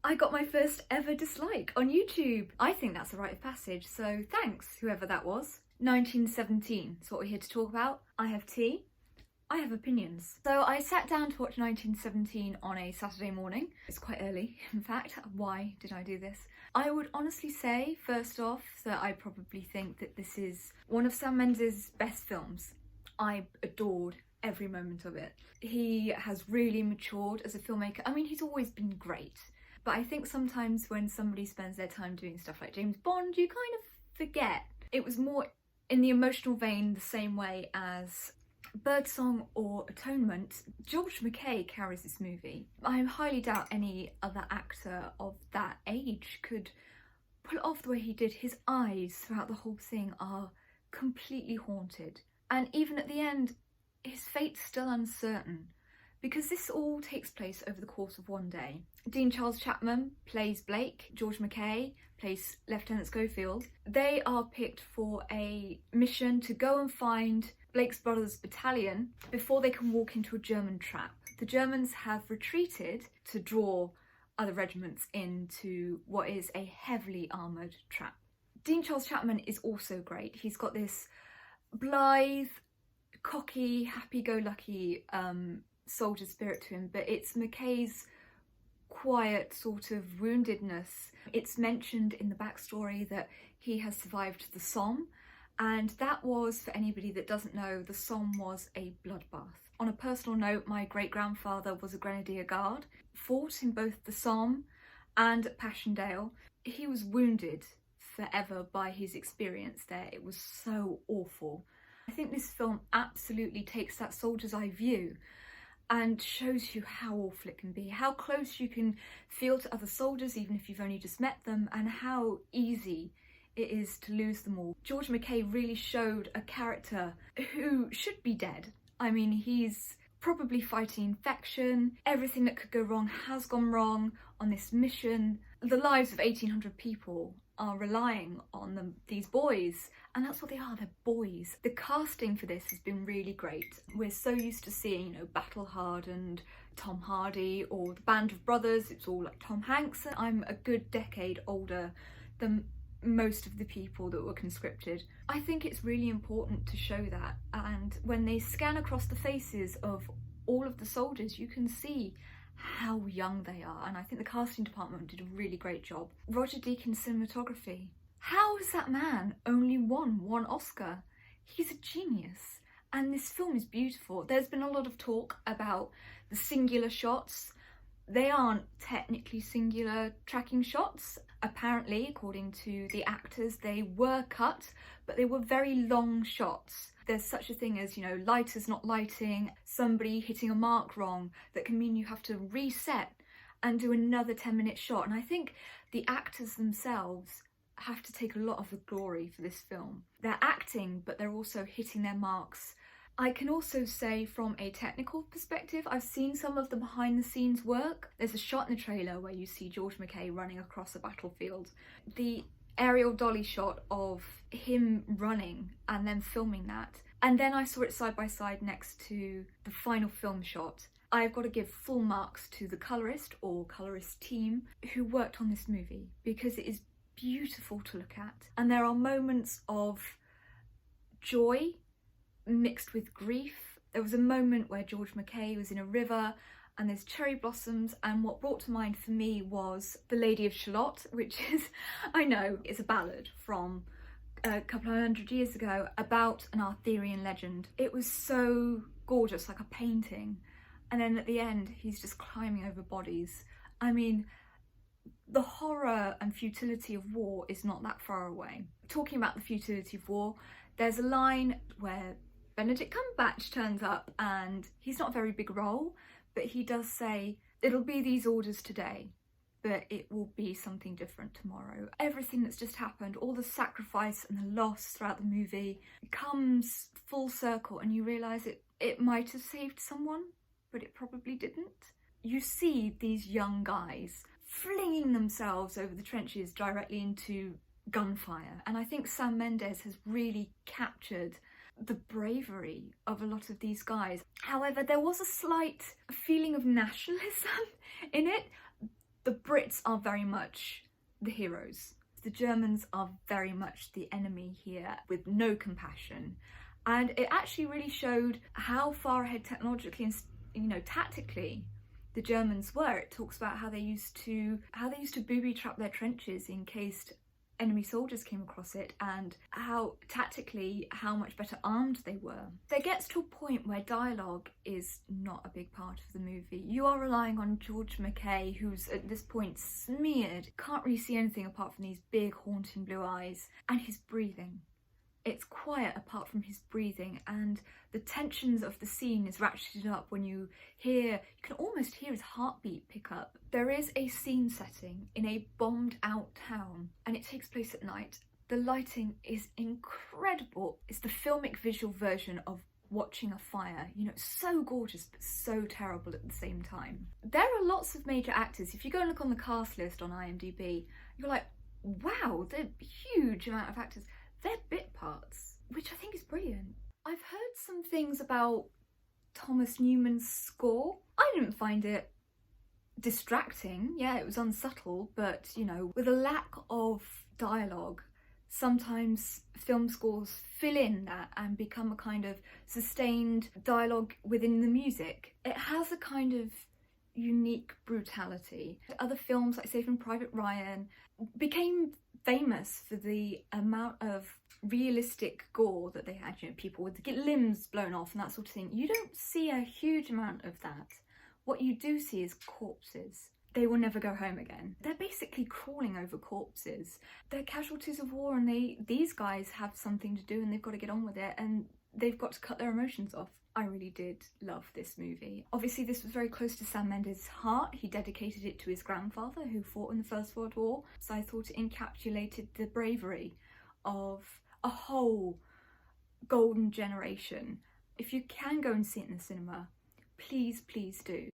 I got my first ever dislike on YouTube. I think that's a rite of passage, so thanks, whoever that was. 1917 is what we're here to talk about. I have tea. I have opinions. So I sat down to watch 1917 on a Saturday morning. It's quite early, in fact. Why did I do this? I would honestly say, first off, that I probably think that this is one of Sam Mendes' best films. I adored every moment of it. He has really matured as a filmmaker. I mean, he's always been great. But I think sometimes when somebody spends their time doing stuff like James Bond, you kind of forget. It was more in the emotional vein, the same way as Birdsong or Atonement. George MacKay carries this movie. I highly doubt any other actor of that age could pull it off the way he did. His eyes throughout the whole thing are completely haunted. And even at the end, his fate's still uncertain, because this all takes place over the course of one day. Dean Charles Chapman plays Blake, George MacKay plays Lieutenant Schofield. They are picked for a mission to go and find Blake's brother's battalion before they can walk into a German trap. The Germans have retreated to draw other regiments into what is a heavily armoured trap. Dean Charles Chapman is also great. He's got this blithe, cocky, happy-go-lucky soldier spirit to him, but it's MacKay's quiet sort of woundedness. It's mentioned in the backstory that he has survived the Somme, and that was, for anybody that doesn't know, the Somme was a bloodbath. On a personal note, my great-grandfather was a Grenadier Guard, fought in both the Somme and at Passchendaele. He was wounded forever by his experience there. It was so awful. I think this film absolutely takes that soldier's eye view and shows you how awful it can be, how close you can feel to other soldiers even if you've only just met them, and how easy it is to lose them all. George MacKay really showed a character who should be dead. I mean, he's probably fighting infection. Everything that could go wrong has gone wrong on this mission. The lives of 1,800 people are relying on them, these boys, and that's what they are, they're boys. The casting for this has been really great. We're so used to seeing, you know, Battle Hardened, Tom Hardy, or the Band of Brothers. It's all like Tom Hanks. I'm a good decade older than most of the people that were conscripted. I think it's really important to show that, and when they scan across the faces of all of the soldiers, you can see how young they are, and I think the casting department did a really great job. Roger Deakins' cinematography. How has that man only won one Oscar? He's a genius, and this film is beautiful. There's been a lot of talk about the singular shots. They aren't technically singular tracking shots. Apparently, according to the actors, they were cut, but they were very long shots. There's such a thing as, you know, lighters not lighting, somebody hitting a mark wrong, that can mean you have to reset and do another 10-minute shot. And I think the actors themselves have to take a lot of the glory for this film. They're acting, but they're also hitting their marks. I can also say from a technical perspective, I've seen some of the behind the scenes work. There's a shot in the trailer where you see George MacKay running across a battlefield. The aerial dolly shot of him running and then filming that. And then I saw it side by side next to the final film shot. I've got to give full marks to the colorist or colorist team who worked on this movie, because it is beautiful to look at. And there are moments of joy mixed with grief. There was a moment where George MacKay was in a river and there's cherry blossoms, and what brought to mind for me was The Lady of Shalott, which is, I know, it's a ballad from a couple of hundred years ago about an Arthurian legend. It was so gorgeous, like a painting, and then at the end he's just climbing over bodies. I mean, the horror and futility of war is not that far away. Talking about the futility of war, there's a line where Benedict Cumberbatch turns up, and he's not a very big role, but he does say, it'll be these orders today, but it will be something different tomorrow. Everything that's just happened, all the sacrifice and the loss throughout the movie comes full circle, and you realise it might have saved someone, but it probably didn't. You see these young guys flinging themselves over the trenches directly into gunfire, and I think Sam Mendes has really captured the bravery of a lot of these guys. However, there was a slight feeling of nationalism in it. The Brits are very much the heroes. The Germans are very much the enemy here, with no compassion. And it actually really showed how far ahead technologically and, you know, tactically the Germans were. It talks about how they used to booby trap their trenches in case enemy soldiers came across it, and how tactically how much better armed they were. There gets to a point where dialogue is not a big part of the movie. You are relying on George MacKay, who's at this point smeared, can't really see anything apart from these big haunting blue eyes, and his breathing. It's quiet apart from his breathing, and the tensions of the scene is ratcheted up when you can almost hear his heartbeat pick up. There is a scene setting in a bombed out town, and it takes place at night. The lighting is incredible. It's the filmic visual version of watching a fire, you know, so gorgeous but so terrible at the same time. There are lots of major actors. If you go and look on the cast list on IMDb, you're like, wow, they're a huge amount of actors. They're bit parts, which I think is brilliant. I've heard some things about Thomas Newman's score. I didn't find it distracting. Yeah, it was unsubtle, but, you know, with a lack of dialogue, sometimes film scores fill in that and become a kind of sustained dialogue within the music. It has a kind of unique brutality. Other films like Saving Private Ryan became famous for the amount of realistic gore that they had, you know, people would get limbs blown off and that sort of thing. You don't see a huge amount of that. What you do see is corpses. They will never go home again. They're basically crawling over corpses. They're casualties of war, and these guys have something to do and they've got to get on with it, and they've got to cut their emotions off. I really did love this movie. Obviously, this was very close to Sam Mendes' heart. He dedicated it to his grandfather who fought in the First World War. So I thought it encapsulated the bravery of a whole golden generation. If you can go and see it in the cinema, please, please do.